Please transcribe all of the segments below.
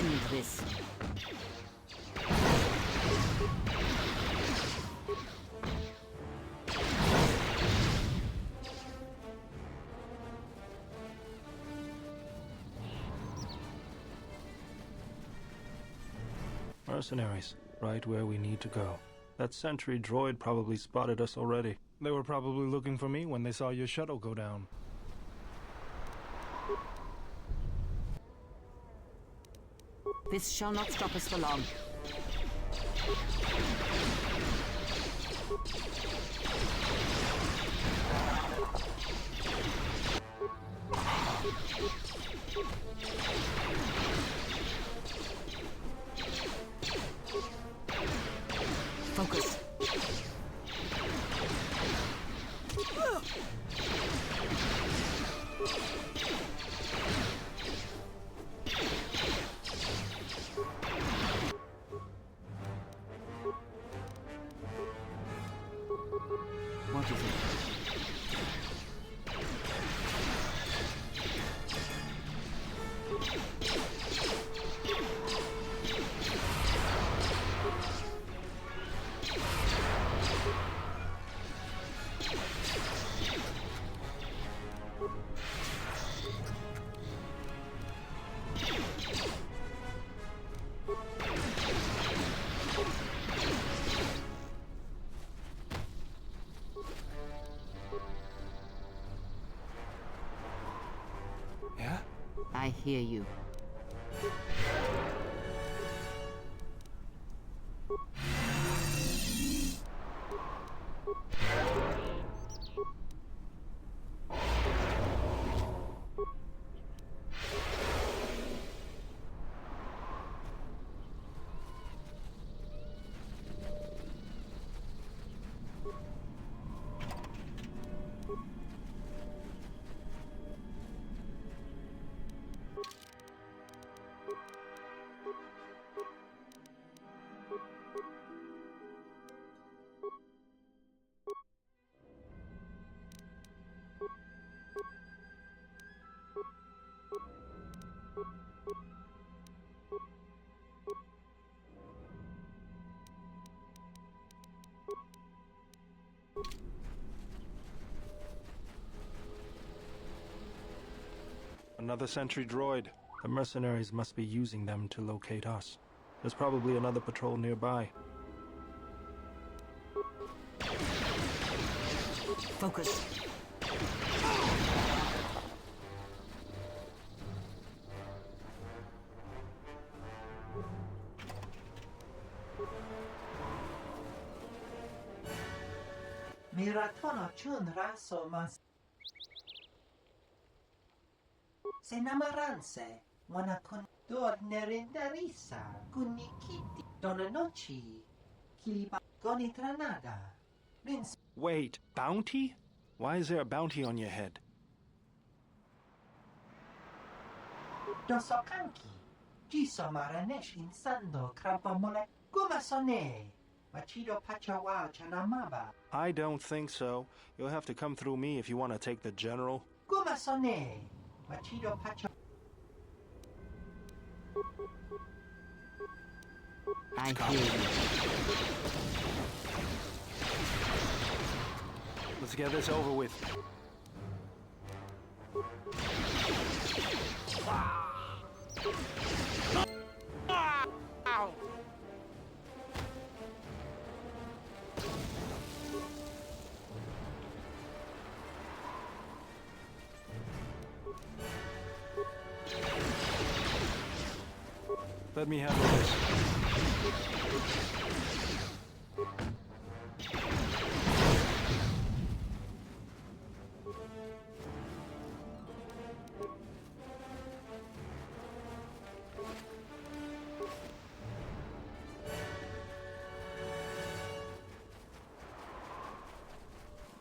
end this. Mercenaries, right where we need to go. That sentry droid probably spotted us already. They were probably looking for me when they saw your shuttle go down. This shall not stop us for long. Focus. What is it? Yeah? I hear you. Another sentry droid. The mercenaries must be using them to locate us. There's probably another patrol nearby. Focus. Miratono chun raso mas Senamaranse wanakon dornerindarisa kunikiti donanochi kiliba gonitranada. Wait, bounty? Why is there a bounty on your head? Dosokanki jiso maranesh insando krabamole gumasone machido pachawa chanamaba I don't think so. You'll have to come through me if you want to take the general. gumasone machido pacha. I hear you. Let's get this over with. Let me handle this.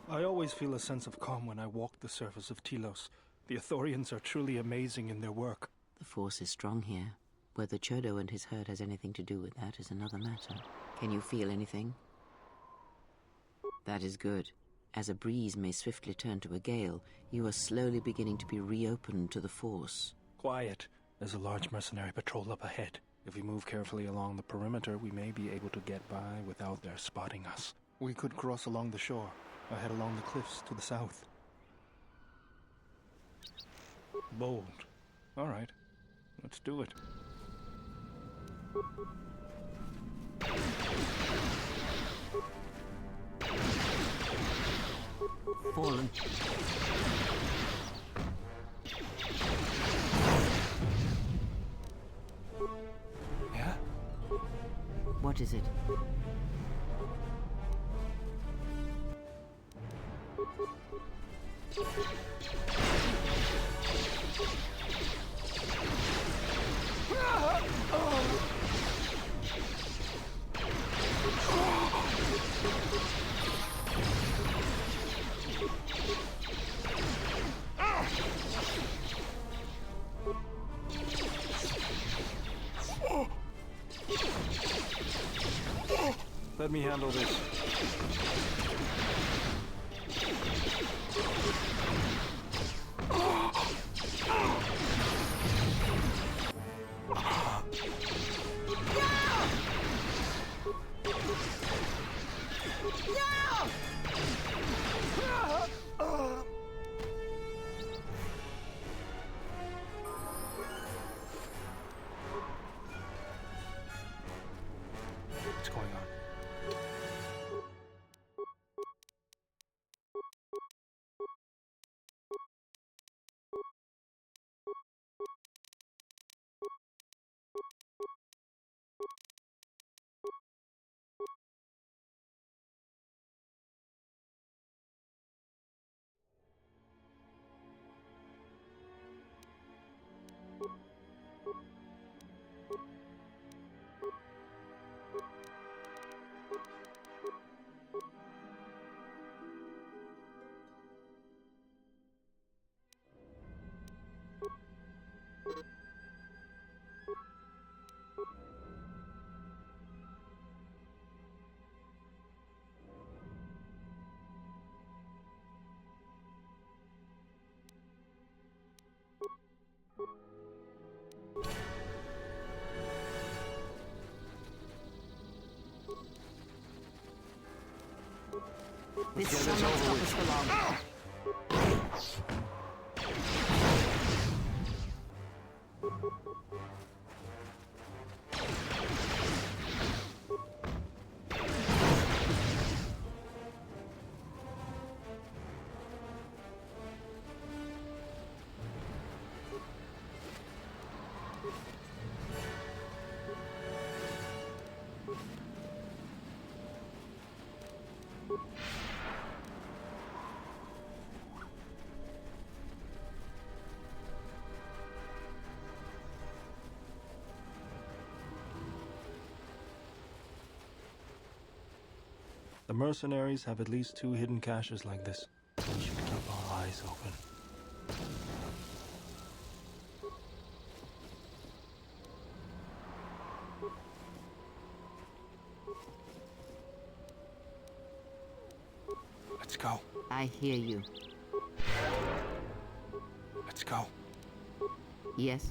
I always feel a sense of calm when I walk the surface of Telos. The Ithorians are truly amazing in their work. The force is strong here. Whether Chodo and his herd has anything to do with that is another matter. Can you feel anything? That is good. As a breeze may swiftly turn to a gale, you are slowly beginning to be reopened to the force. Quiet. There's a large mercenary patrol up ahead. If we move carefully along the perimeter, we may be able to get by without their spotting us. We could cross along the shore, or head along the cliffs to the south. Bold. All right, let's do it. Fallen. Yeah? What is it? Let me handle this. What's going on? This Get shall this not over stop with. us for long. The mercenaries have at least 2 hidden caches like this. We should keep our eyes open. Let's go. I hear you. Let's go. Yes?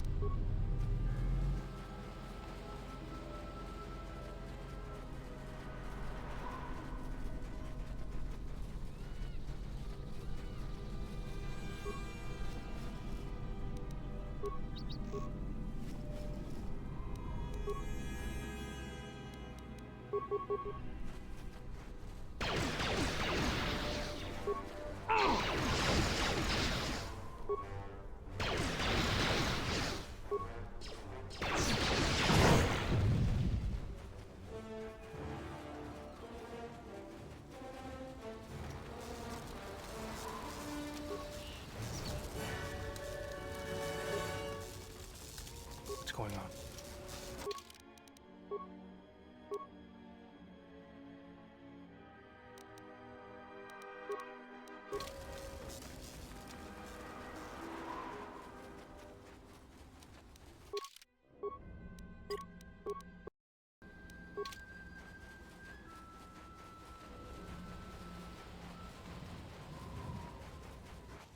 What's going on?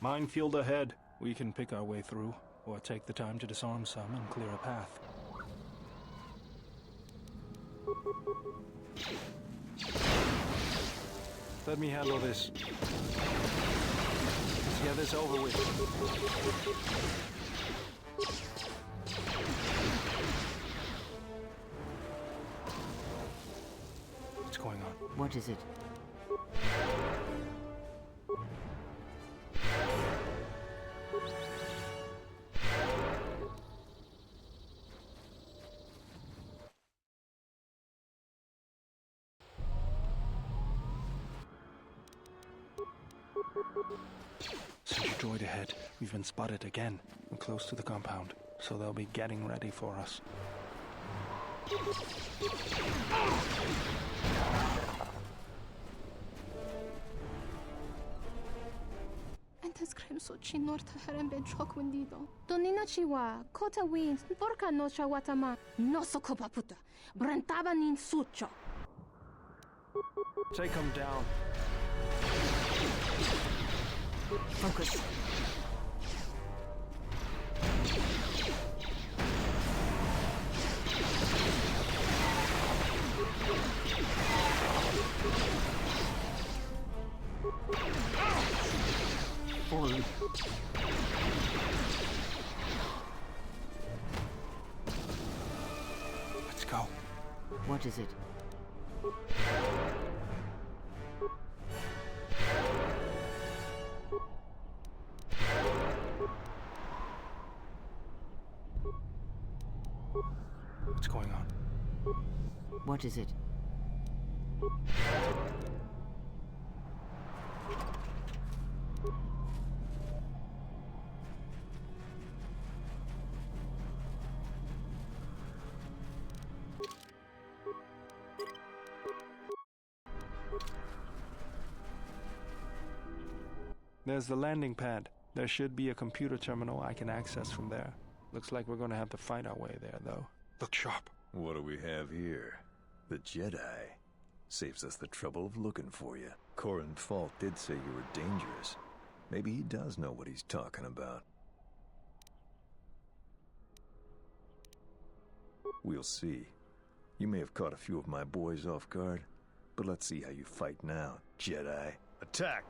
Minefield ahead. We can pick our way through. or take the time to disarm some and clear a path. Let me handle this. Let's get this over with. What's going on? What is it? Send your droid ahead. We've been spotted again. We're close to the compound, so they'll be getting ready for us. أنت سكريمسو تشي نورتا هرم بين شوك ونديدو دونينا تشيوا كوتا وين بوركا نوشا واتما نوسو كوبا بوتا برنتابا نين سوتشو. Take them down. Focus. Fallen. Let's go. What is it? What's going on? What is it? There's the landing pad. There should be a computer terminal I can access from there. Looks like we're gonna have to fight our way there, though. Look sharp. What do we have here? The Jedi. Saves us the trouble of looking for you. Corin Falk did say you were dangerous. Maybe he does know what he's talking about. We'll see. You may have caught a few of my boys off guard, but let's see how you fight now, Jedi. Attack!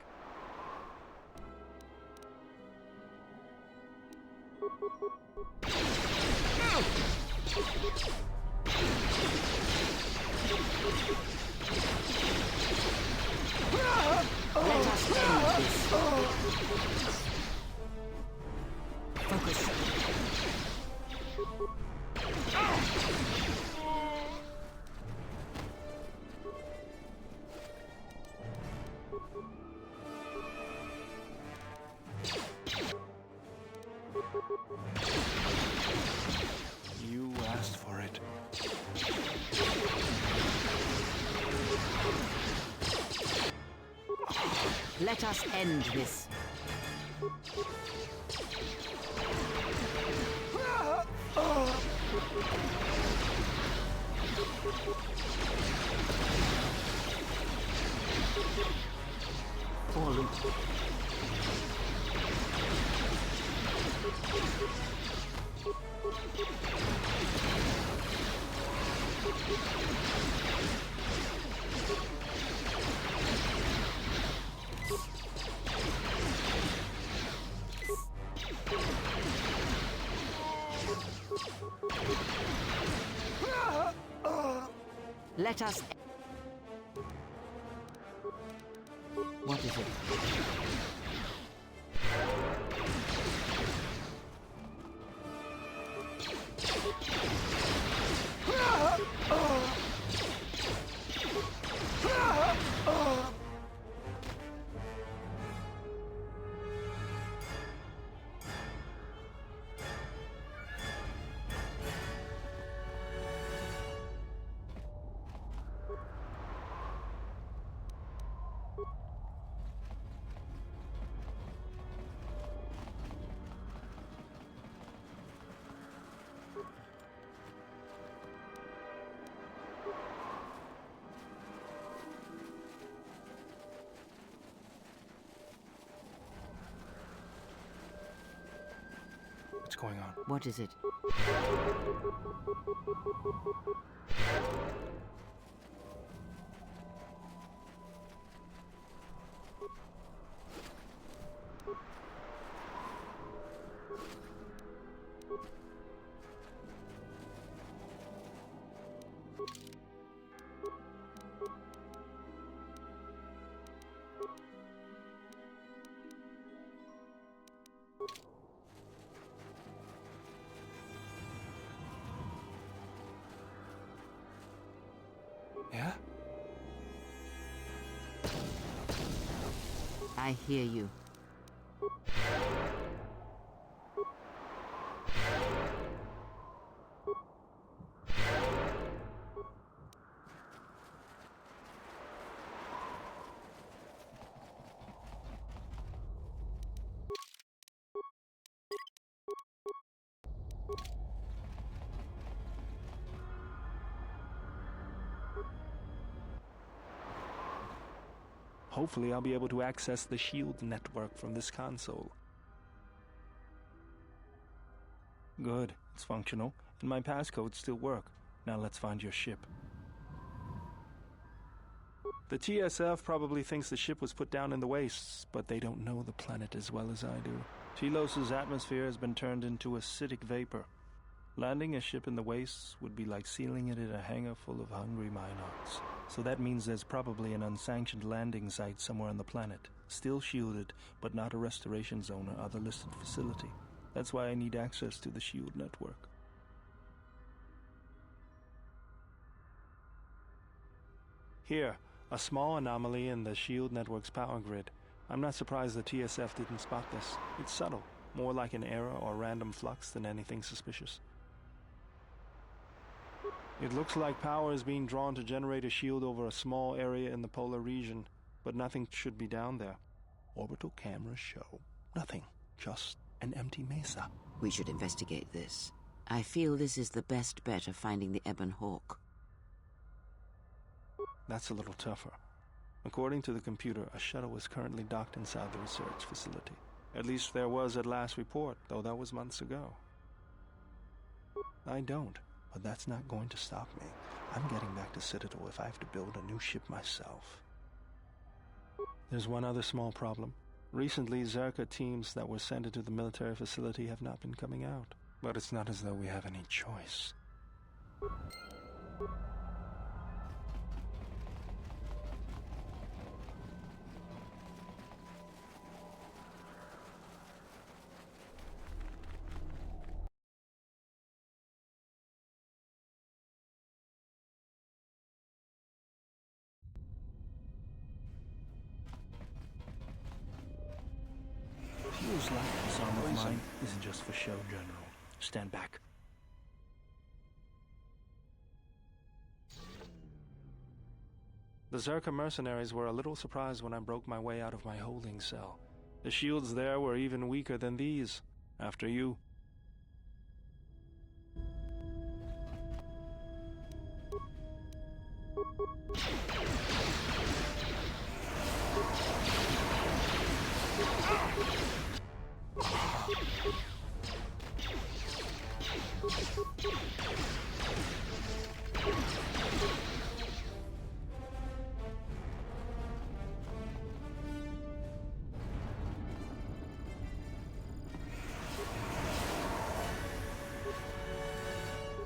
Let us end this. Focus. You asked for it. Let us end this. Fallen. Let us... What is it? What's going on? What is it? Yeah? I hear you. Hopefully I'll be able to access the shield network from this console. Good, it's functional, and my passcodes still work. Now let's find your ship. The TSF probably thinks the ship was put down in the wastes, but they don't know the planet as well as I do. Telos' atmosphere has been turned into acidic vapor. Landing a ship in the wastes would be like sealing it in a hangar full of hungry Minots. So that means there's probably an unsanctioned landing site somewhere on the planet, still shielded, but not a restoration zone or other listed facility. That's why I need access to the shield network. Here, a small anomaly in the shield network's power grid. I'm not surprised the TSF didn't spot this. It's subtle, more like an error or random flux than anything suspicious. It looks like power is being drawn to generate a shield over a small area in the polar region, but nothing should be down there. Orbital cameras show nothing, just an empty mesa. We should investigate this. I feel this is the best bet of finding the Ebon Hawk. That's a little tougher. According to the computer, a shuttle is currently docked inside the research facility. At least there was at last report, though that was months ago. I don't. But that's not going to stop me. I'm getting back to Citadel if I have to build a new ship myself. There's one other small problem. Recently, Zerka teams that were sent into the military facility have not been coming out. But it's not as though we have any choice. Feels like this arm of mine isn't just for show, General. Stand back. The Zerka mercenaries were a little surprised when I broke my way out of my holding cell. The shields there were even weaker than these. After you.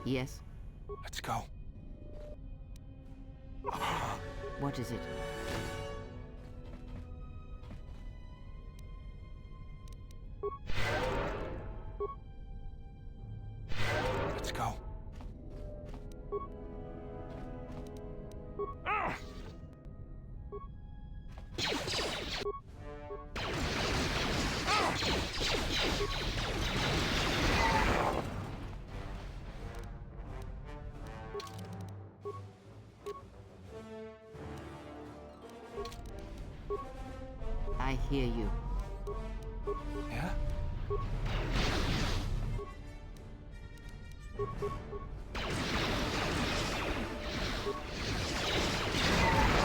Yes? Let's go. What is it? Let's go. I hear you. Yeah?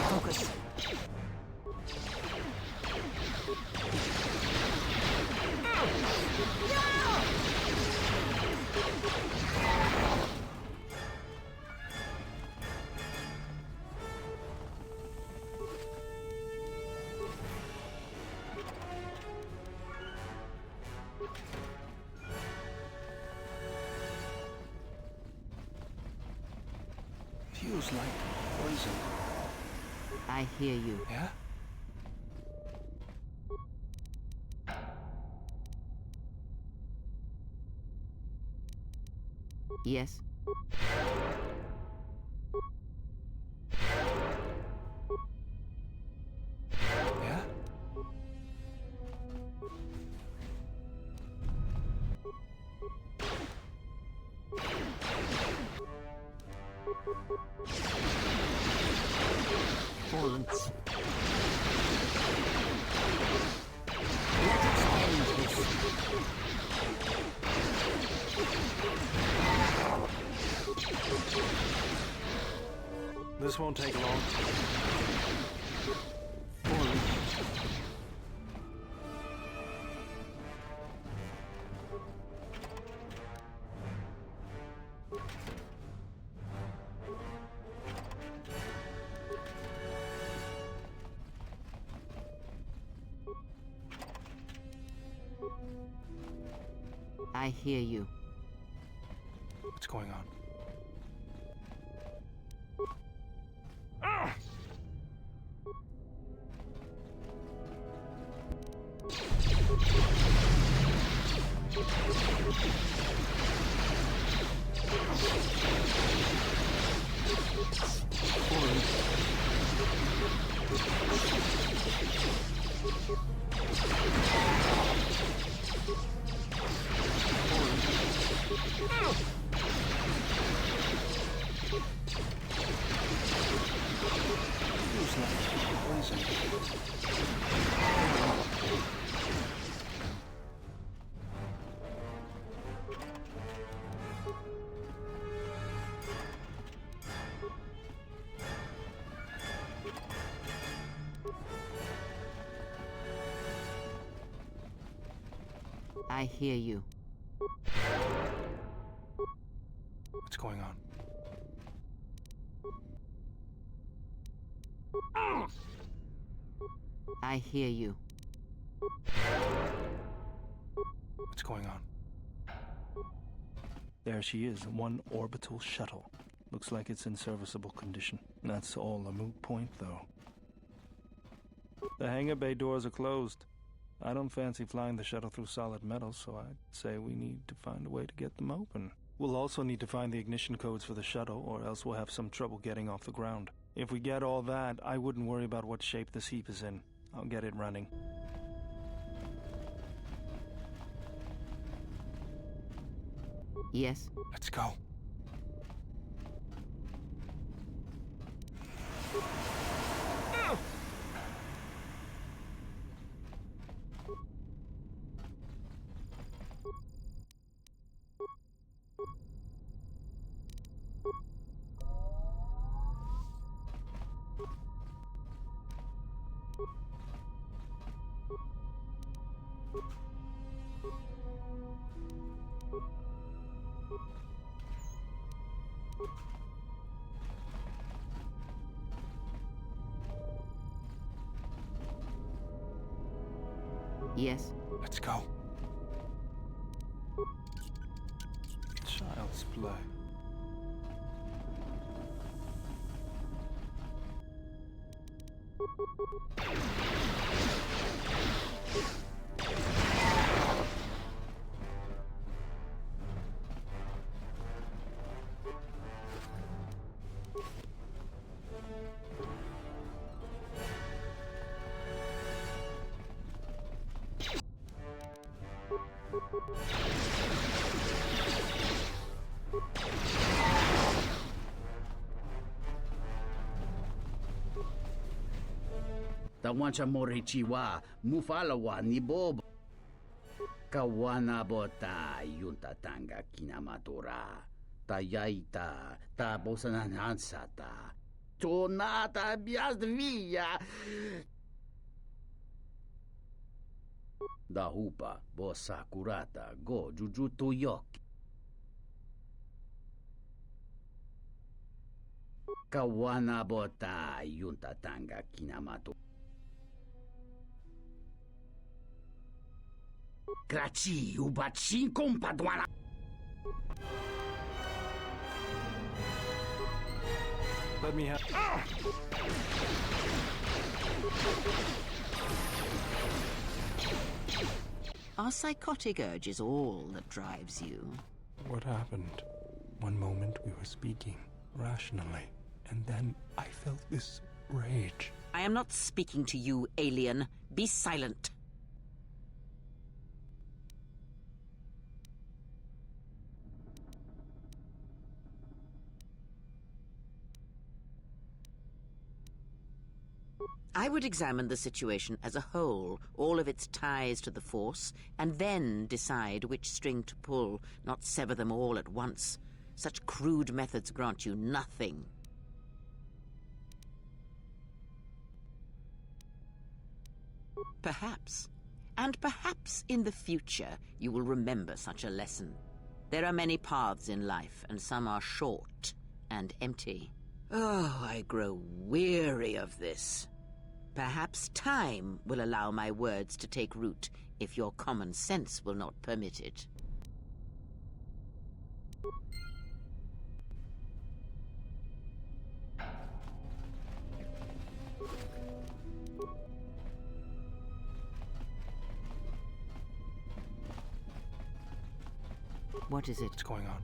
Focus. Feels like poison. I hear you. Yeah? Yes? Yeah? Bullets. Let us end this. This won't take long. Bullets. I hear you. What's going on? Feels like poison. I hear you. What's going on? I hear you. What's going on? There she is, one orbital shuttle. Looks like it's in serviceable condition. That's all a moot point, though. The hangar bay doors are closed. I don't fancy flying the shuttle through solid metal, so I'd say we need to find a way to get them open. We'll also need to find the ignition codes for the shuttle, or else we'll have some trouble getting off the ground. If we get all that, I wouldn't worry about what shape this heap is in. I'll get it running. Yes? Let's go. Yes? Let's go. Child's play. Tawancha morichiwa, mufalawa ni bob. Kawana bota yunta tanga kinamatora. Tayaita, ta bosananansata. Tonata biasvia. Da hupa, bossa curata, go jujutu yoki. Kawana bota yunta tanga kinamatora. Graci, ubacin compadwana. Let me have. Are psychotic urges all that drives you? What happened? One moment we were speaking rationally, and then I felt this rage. I am not speaking to you, alien. Be silent. I would examine the situation as a whole, all of its ties to the Force, and then decide which string to pull, not sever them all at once. Such crude methods grant you nothing. Perhaps, and perhaps in the future, you will remember such a lesson. There are many paths in life, and some are short and empty. Oh, I grow weary of this. Perhaps time will allow my words to take root, if your common sense will not permit it. What is it? What's going on?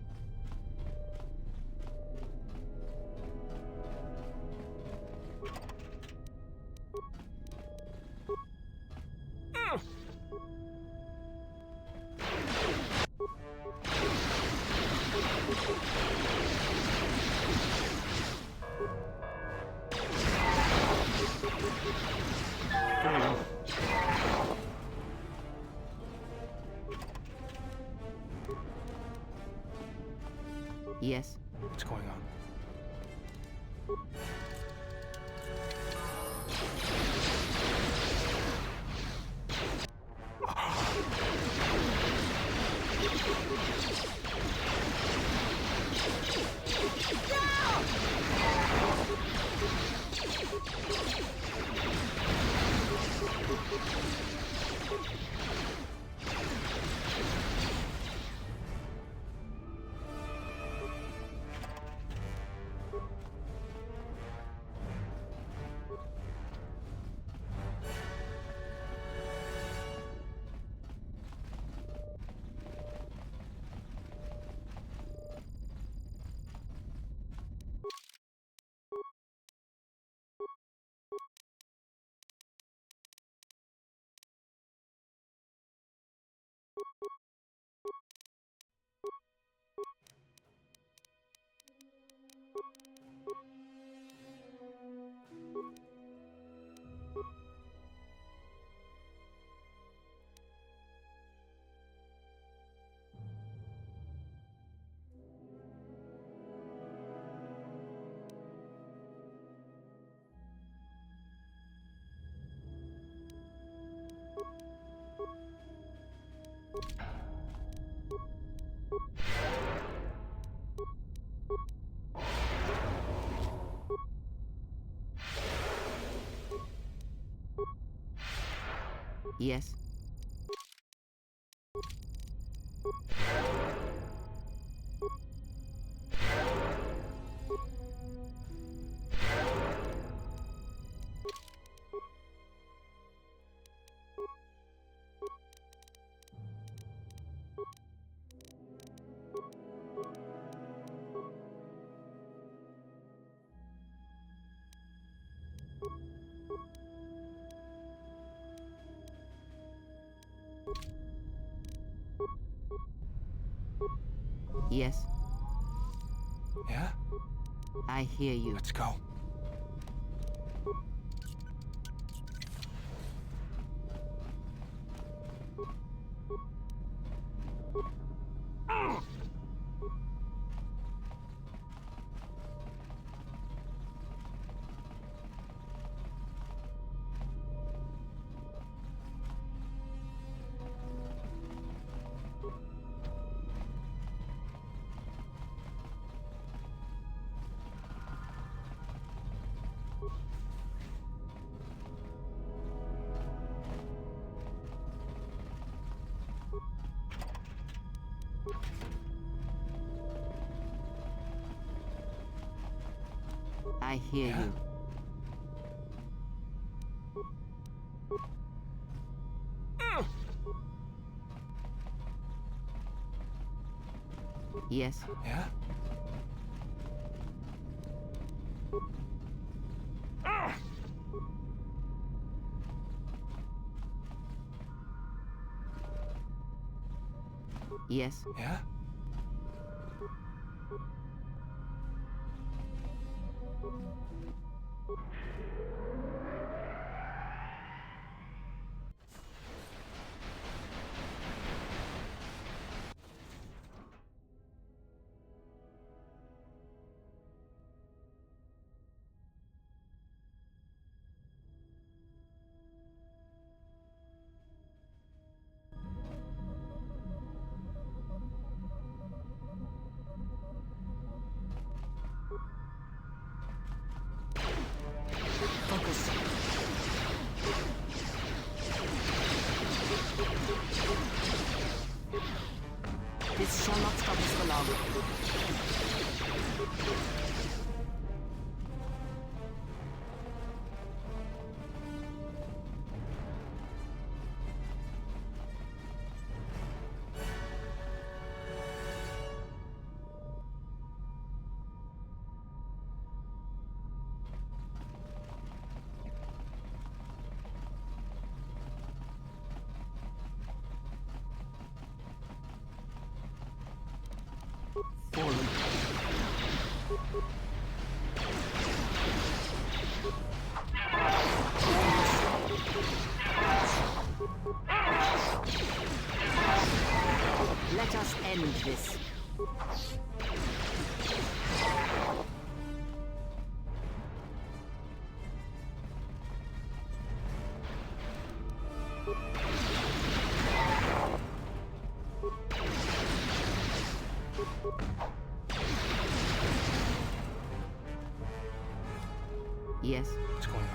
Yes? What's going on? Yes? Yes? Yeah? I hear you. Let's go. I hear you. Yes. Yeah? Yes. Yeah? Focus. This shall not stop us for long. Forward. Let us end this. Yes. What's going on?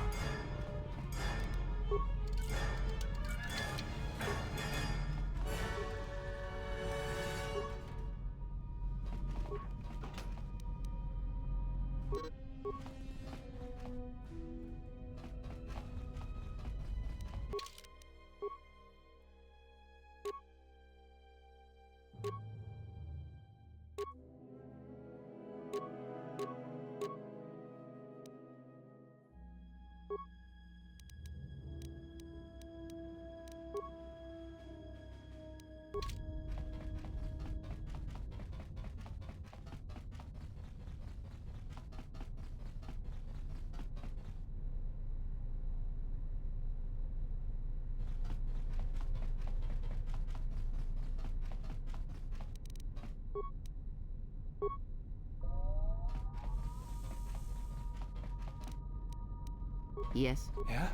Yes. Yeah?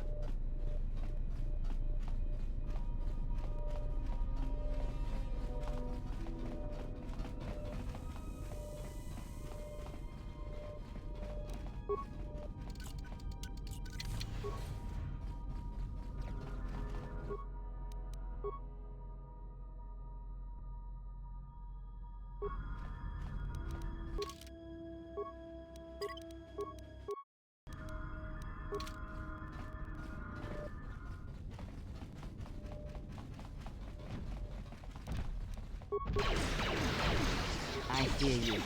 I hear you.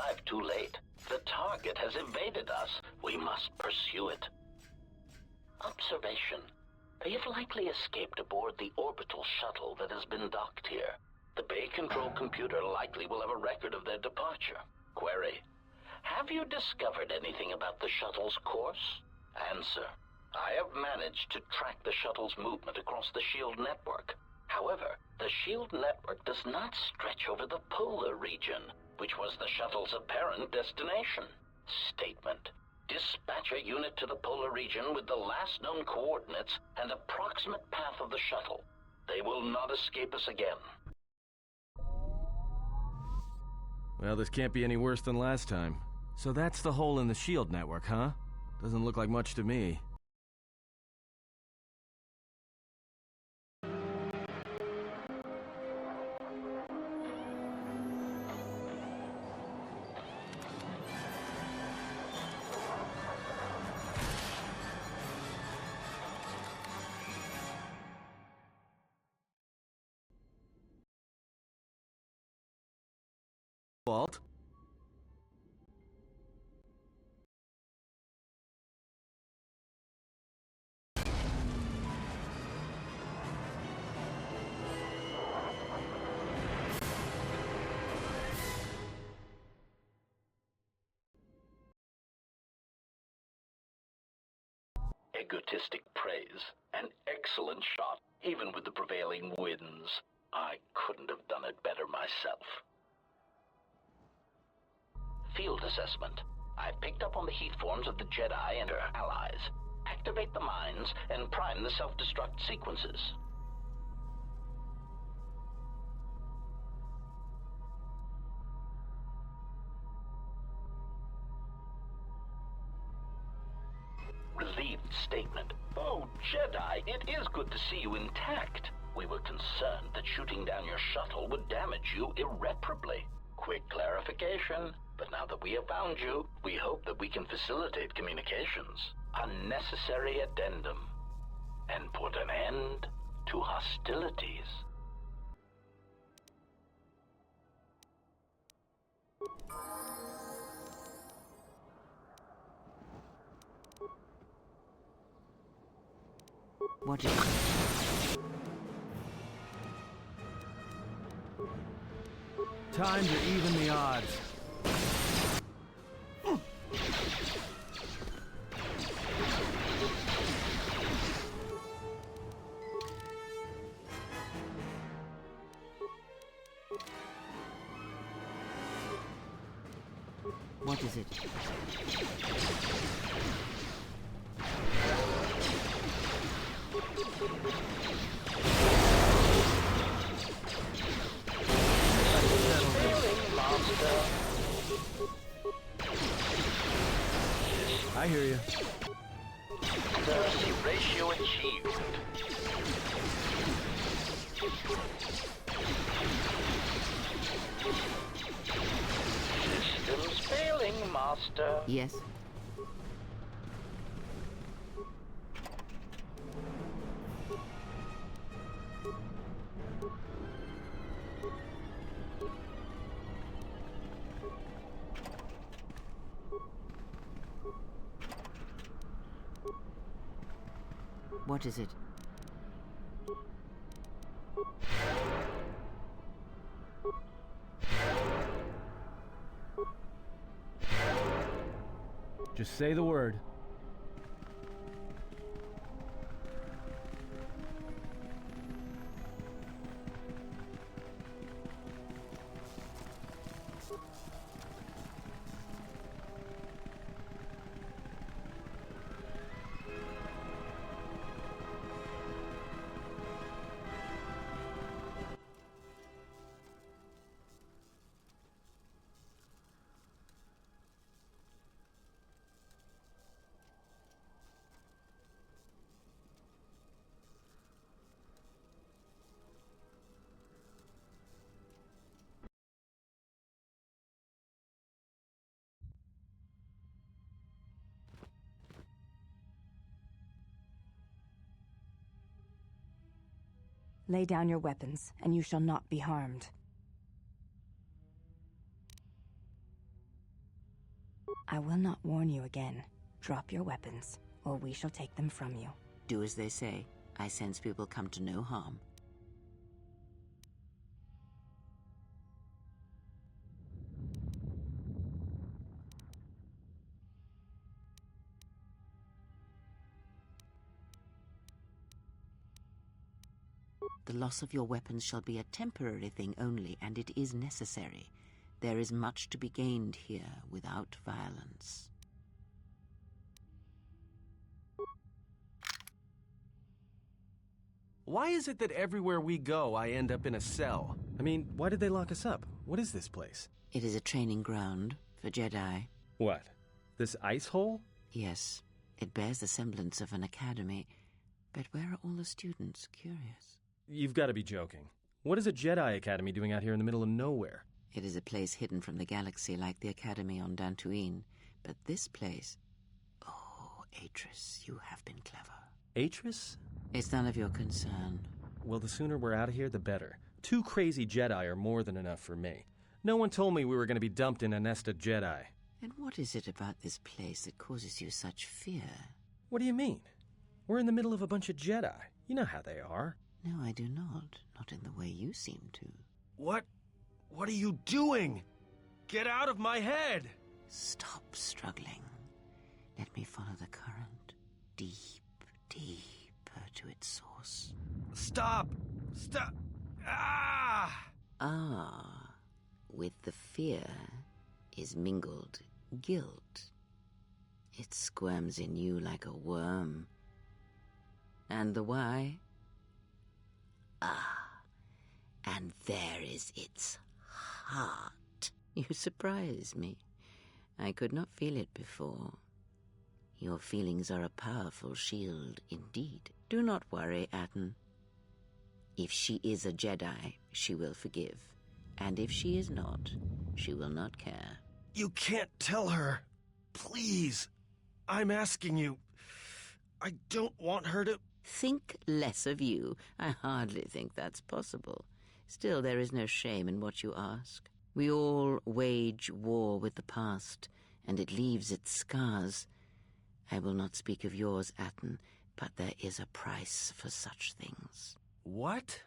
arrived too late. The target has evaded us. We must pursue it. Observation. They have likely escaped aboard the orbital shuttle that has been docked here. The Bay Control computer likely will have a record of their departure. Query. Have you discovered anything about the shuttle's course? Answer. I have managed to track the shuttle's movement across the SHIELD network. However, the SHIELD network does not stretch over the polar region, which was the shuttle's apparent destination. Statement. Dispatch a unit to the polar region with the last known coordinates and approximate path of the shuttle. They will not escape us again. Well, this can't be any worse than last time. So that's the hole in the SHIELD network, huh? Doesn't look like much to me. Walt? Egotistic praise. An excellent shot, even with the prevailing winds. I couldn't have done it better myself. Field assessment. I picked up on the heat forms of the Jedi and her allies. Activate the mines and prime the self-destruct sequences. Relieved statement. Oh, Jedi, it is good to see you intact. We were concerned that shooting down your shuttle would damage you irreparably. Quick clarification. But now that we have found you, we hope that we can facilitate communications. Unnecessary addendum. And put an end to hostilities. What is it? Time to even the odds. What is it? I hear you. Accuracy ratio achieved. Systems failing, Master. Yes? What is it? Just say the word. Lay down your weapons, and you shall not be harmed. I will not warn you again. Drop your weapons, or we shall take them from you. Do as they say. I sense we will come to no harm. The loss of your weapons shall be a temporary thing only, and it is necessary. There is much to be gained here without violence. Why is it that everywhere we go, I end up in a cell? I mean, why did they lock us up? What is this place? It is a training ground for Jedi. What? This ice hole? Yes, it bears the semblance of an academy. But where are all the students? Curious. You've got to be joking. What is a Jedi Academy doing out here in the middle of nowhere? It is a place hidden from the galaxy like the academy on Dantooine. But this place... Oh, Atris, you have been clever. Atris? It's none of your concern. Well, the sooner we're out of here, the better. 2 crazy Jedi are more than enough for me. No one told me we were going to be dumped in a nest of Jedi. And what is it about this place that causes you such fear? What do you mean? We're in the middle of a bunch of Jedi. You know how they are. No, I do not. Not in the way you seem to. What are you doing? Get out of my head! Stop struggling. Let me follow the current. Deep, deeper to its source. Stop! Stop! Ah! Ah, with the fear is mingled guilt. It squirms in you like a worm. And the why? Ah, and there is its heart. You surprise me. I could not feel it before. Your feelings are a powerful shield indeed. Do not worry, Atten. If she is a Jedi, she will forgive. And if she is not, she will not care. You can't tell her. Please. I'm asking you. I don't want her to... Think less of you. I hardly think that's possible. Still, there is no shame in what you ask. We all wage war with the past, and it leaves its scars. I will not speak of yours, Atten, but there is a price for such things. What?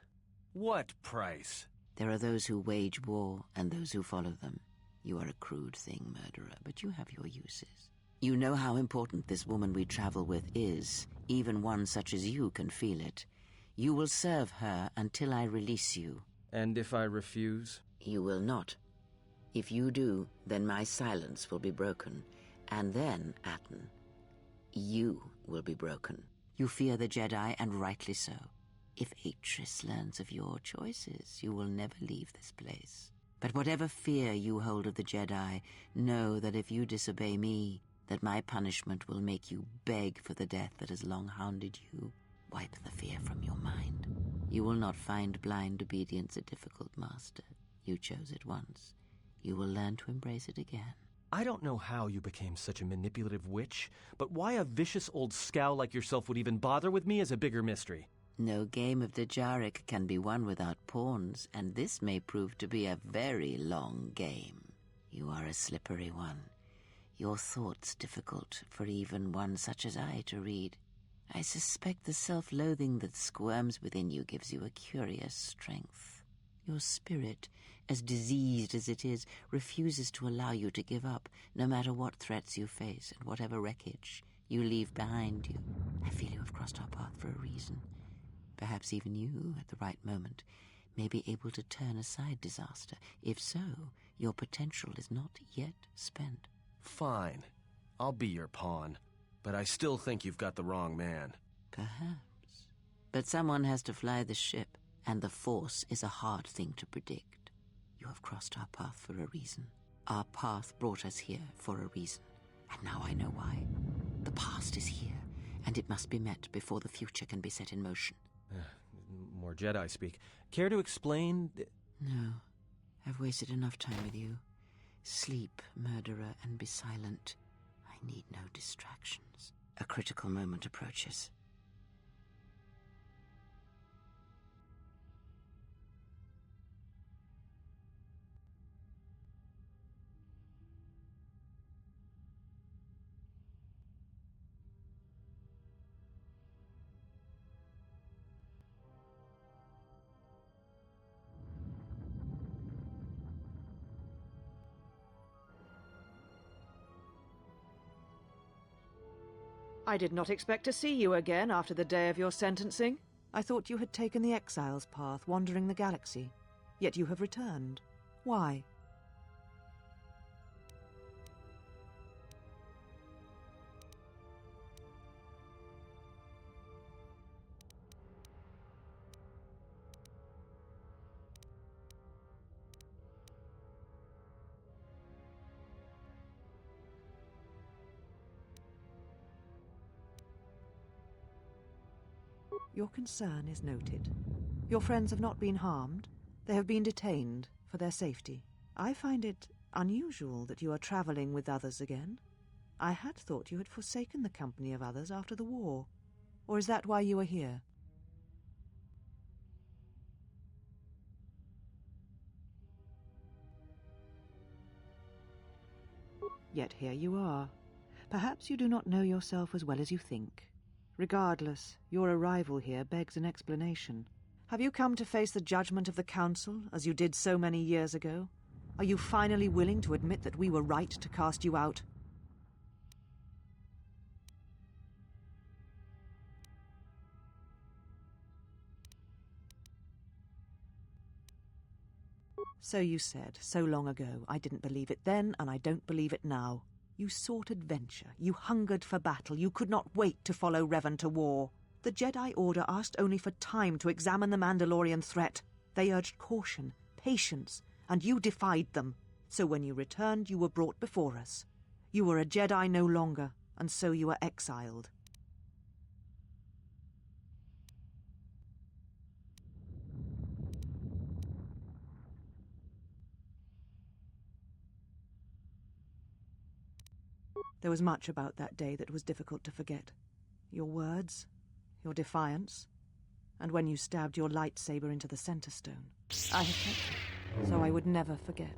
What price? There are those who wage war and those who follow them. You are a crude thing, murderer, but you have your uses. You know how important this woman we travel with is. Even one such as you can feel it. You will serve her until I release you. And if I refuse? You will not. If you do, then my silence will be broken. And then, Atten, you will be broken. You fear the Jedi, and rightly so. If Atris learns of your choices, you will never leave this place. But whatever fear you hold of the Jedi, know that if you disobey me, that my punishment will make you beg for the death that has long hounded you. Wipe the fear from your mind. You will not find blind obedience a difficult master. You chose it once. You will learn to embrace it again. I don't know how you became such a manipulative witch, but why a vicious old scowl like yourself would even bother with me is a bigger mystery. No game of Dejaric can be won without pawns, and this may prove to be a very long game. You are a slippery one. Your thoughts difficult for even one such as I to read. I suspect the self-loathing that squirms within you gives you a curious strength. Your spirit, as diseased as it is, refuses to allow you to give up, no matter what threats you face and whatever wreckage you leave behind you. I feel you have crossed our path for a reason. Perhaps even you, at the right moment, may be able to turn aside disaster. If so, your potential is not yet spent. Fine. I'll be your pawn. But I still think you've got the wrong man. Perhaps. But someone has to fly the ship, and the Force is a hard thing to predict. You have crossed our path for a reason. Our path brought us here for a reason. And now I know why. The past is here, and it must be met before the future can be set in motion. More Jedi speak. Care to explain? No. I've wasted enough time with you. Sleep, murderer, and be silent. I need no distractions. A critical moment approaches. I did not expect to see you again after the day of your sentencing. I thought you had taken the exile's path, wandering the galaxy. Yet you have returned. Why? Your concern is noted. Your friends have not been harmed. They have been detained for their safety. I find it unusual that you are traveling with others again. I had thought you had forsaken the company of others after the war. Or is that why you are here? Yet here you are. Perhaps you do not know yourself as well as you think. Regardless, your arrival here begs an explanation. Have you come to face the judgment of the Council, as you did so many years ago? Are you finally willing to admit that we were right to cast you out? So you said, so long ago. I didn't believe it then, and I don't believe it now. You sought adventure, you hungered for battle, you could not wait to follow Revan to war. The Jedi Order asked only for time to examine the Mandalorian threat. They urged caution, patience, and you defied them. So when you returned, you were brought before us. You were a Jedi no longer, and so you were exiled. There was much about that day that was difficult to forget. Your words, your defiance, and when you stabbed your lightsaber into the center stone. I have kept it, so I would never forget.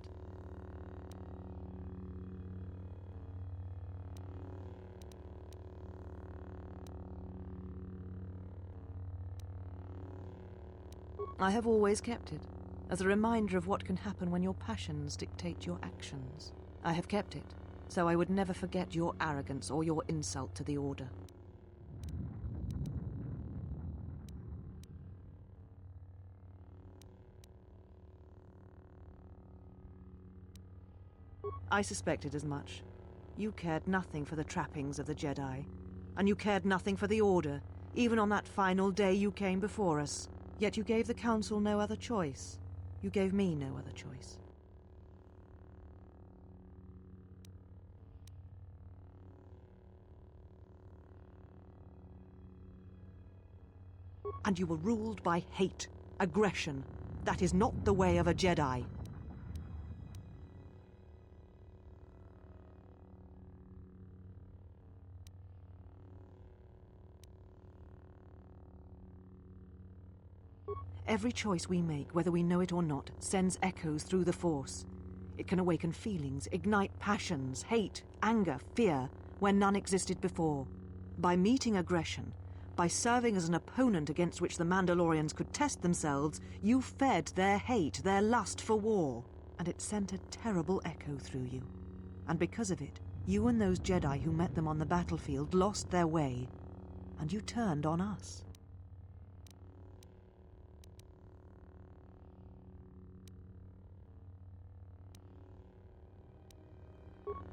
I have always kept it, as a reminder of what can happen when your passions dictate your actions. I have kept it, so I would never forget your arrogance or your insult to the Order. I suspected as much. You cared nothing for the trappings of the Jedi, and you cared nothing for the Order, even on that final day you came before us. Yet you gave the Council no other choice. You gave me no other choice. And you were ruled by hate, aggression. That is not the way of a Jedi. Every choice we make, whether we know it or not, sends echoes through the Force. It can awaken feelings, ignite passions, hate, anger, fear, where none existed before. By meeting aggression, by serving as an opponent against which the Mandalorians could test themselves, you fed their hate, their lust for war, and it sent a terrible echo through you. And because of it, you and those Jedi who met them on the battlefield lost their way, and you turned on us.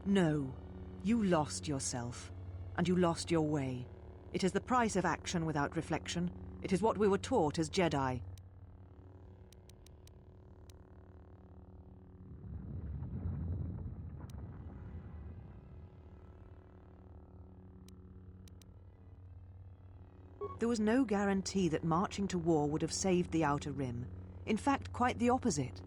No, you lost yourself, and you lost your way. It is the price of action without reflection. It is what we were taught as Jedi. There was no guarantee that marching to war would have saved the Outer Rim. In fact, quite the opposite.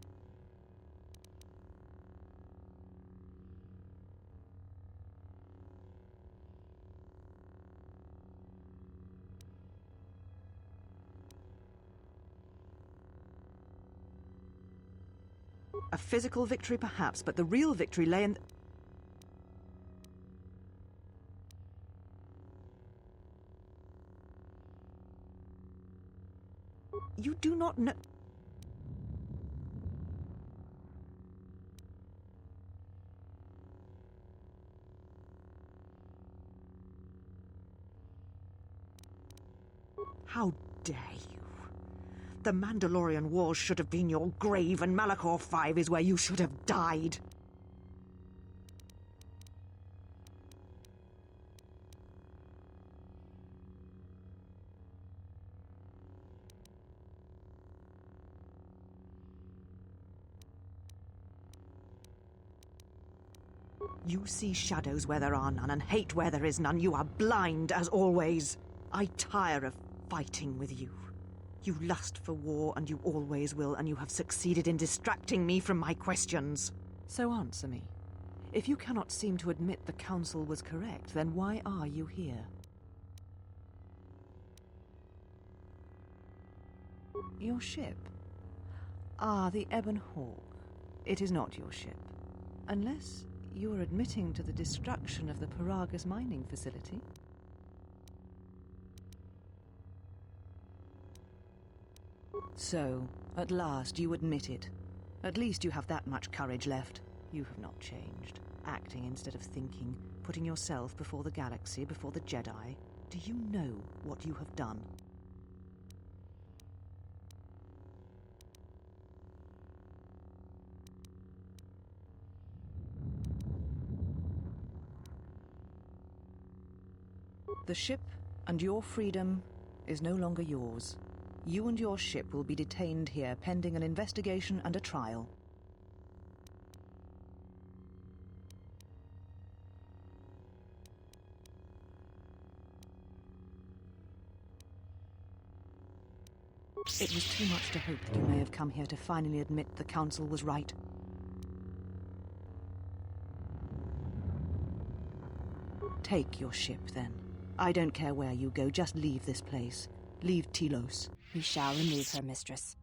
A physical victory, perhaps, but the real victory lay in... You do not know... How dare you? The Mandalorian Wars should have been your grave, and Malachor 5 is where you should have died. You see shadows where there are none, and hate where there is none. You are blind, as always. I tire of fighting with you. You lust for war, and you always will, and you have succeeded in distracting me from my questions. So answer me. If you cannot seem to admit the Council was correct, then why are you here? Your ship? Ah, the Ebon Hawk. It is not your ship. Unless you are admitting to the destruction of the Paragus mining facility. So, at last you admit it. At least you have that much courage left. You have not changed. Acting instead of thinking, putting yourself before the galaxy, before the Jedi. Do you know what you have done? The ship and your freedom is no longer yours. You and your ship will be detained here pending an investigation and a trial. It was too much to hope that you may have come here to finally admit the Council was right. Take your ship, then. I don't care where you go, just leave this place. Leave Telos. We shall remove her, mistress.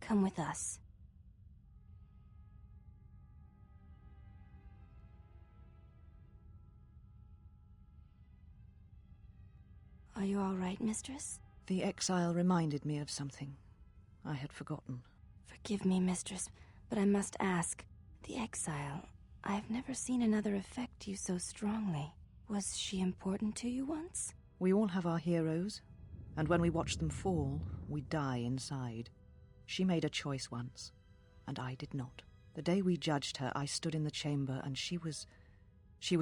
Come with us. Are you all right, mistress? The exile reminded me of something I had forgotten. Forgive me, mistress, but I must ask. The exile, I have never seen another affect you so strongly. Was she important to you once? We all have our heroes, and when we watch them fall, we die inside. She made a choice once, and I did not. The day we judged her, I stood in the chamber, and she was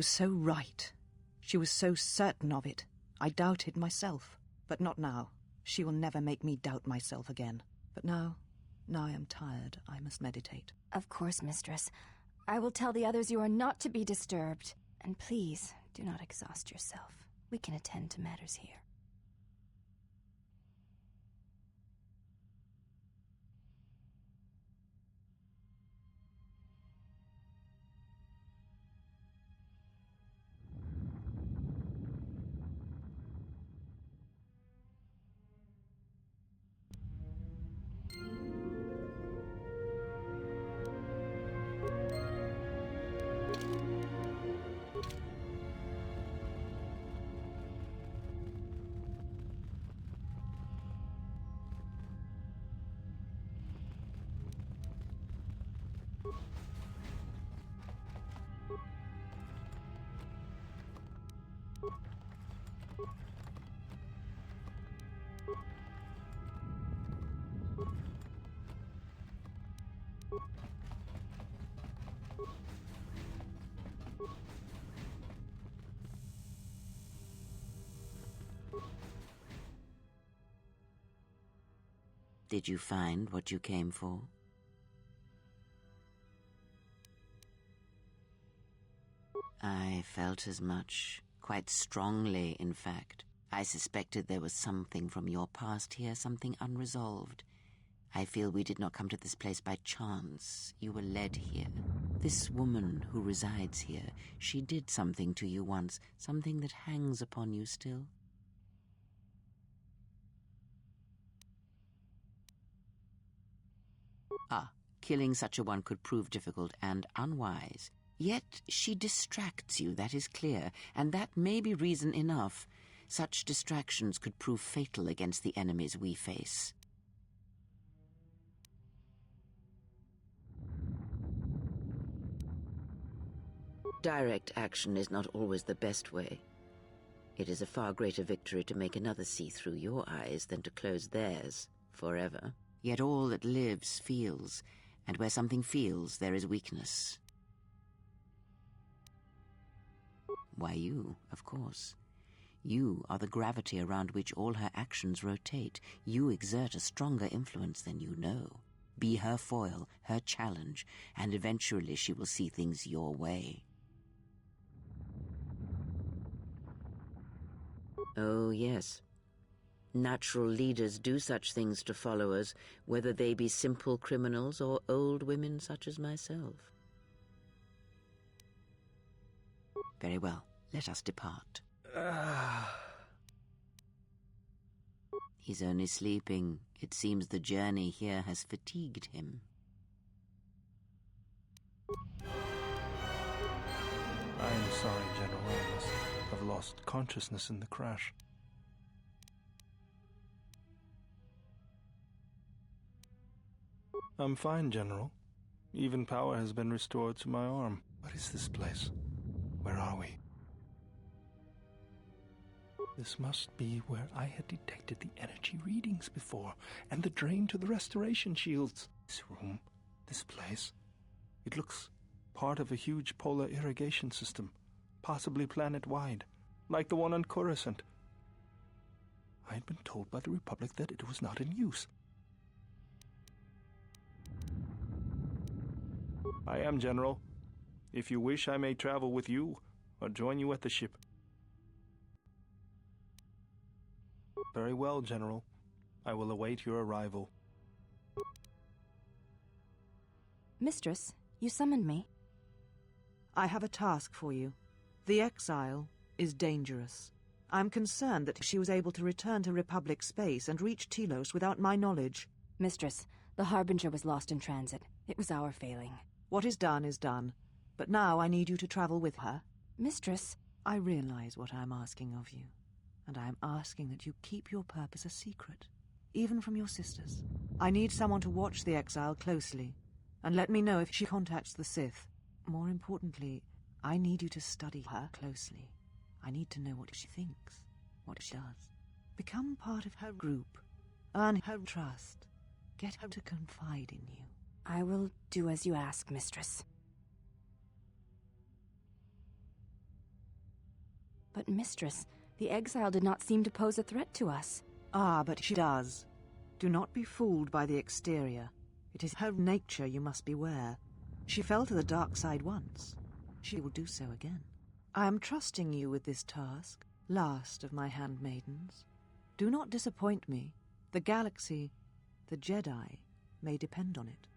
so right. She was so certain of it. I doubted myself, but not now. She will never make me doubt myself again. But now I am tired. I must meditate. Of course, mistress. I will tell the others you are not to be disturbed. And please, do not exhaust yourself. We can attend to matters here. Did you find what you came for? I felt as much, quite strongly, in fact. I suspected there was something from your past here, something unresolved. I feel we did not come to this place by chance. You were led here. This woman who resides here, she did something to you once, something that hangs upon you still. Killing such a one could prove difficult and unwise. Yet she distracts you, that is clear, and that may be reason enough. Such distractions could prove fatal against the enemies we face. Direct action is not always the best way. It is a far greater victory to make another see through your eyes than to close theirs forever. Yet all that lives feels, and where something feels, there is weakness. Why you, of course. You are the gravity around which all her actions rotate. You exert a stronger influence than you know. Be her foil, her challenge, and eventually she will see things your way. Oh, yes. Natural leaders do such things to followers, whether they be simple criminals or old women such as myself. Very well, let us depart. He's only sleeping. It seems the journey here has fatigued him. I am sorry, General. I must have lost consciousness in the crash. I'm fine, General. Even power has been restored to my arm. What is this place? Where are we? This must be where I had detected the energy readings before, and the drain to the restoration shields. This room, this place, it looks part of a huge polar irrigation system, possibly planet-wide, like the one on Coruscant. I had been told by the Republic that it was not in use. I am, General. If you wish, I may travel with you, or join you at the ship. Very well, General. I will await your arrival. Mistress, you summoned me. I have a task for you. The exile is dangerous. I'm concerned that she was able to return to Republic space and reach Telos without my knowledge. Mistress, the Harbinger was lost in transit. It was our failing. What is done, but now I need you to travel with her. Mistress, I realize what I'm asking of you, and I am asking that you keep your purpose a secret, even from your sisters. I need someone to watch the exile closely, and let me know if she contacts the Sith. More importantly, I need you to study her closely. I need to know what she thinks, what she does. Become part of her group. Earn her trust. Get her to confide in you. I will do as you ask, Mistress. But, Mistress, the exile did not seem to pose a threat to us. Ah, but she does. Do not be fooled by the exterior. It is her nature you must beware. She fell to the dark side once. She will do so again. I am trusting you with this task, last of my handmaidens. Do not disappoint me. The galaxy, the Jedi, may depend on it.